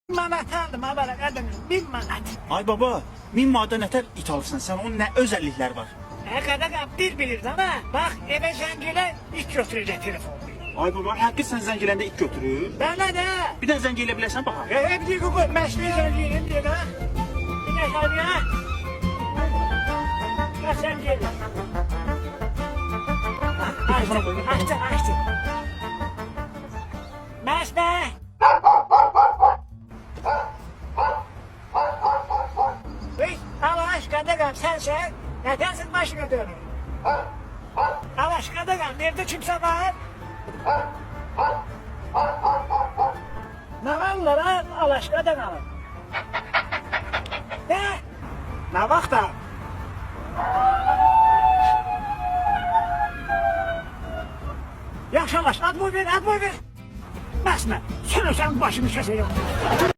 Manat aldım ha böyle kadının 1000 manat. Ay baba, 1000 manata nətər it alırsan sen? Onun nə özellikler var? Ne kadar bir bilirdi ama bak eve zengile iç götürecek telefonu. Ay baba, həqiqi sən zəng eləndə it götürür. Bana de. Bir də zəng elə bilərsən bax. Hep diyor bu meşri zenginin diyor ha. Bir de hadi ha. Ya sen gel. Açtı. Mesme. Allah aşkına da sen nedensin başına dönüyor? Allah aşkına da nerede kimse var? Ne var lan Allah aşkına da kalın. Ne bak da? Yaxşı, ad boy ver. Məsmə, sən başını kəsəyəm.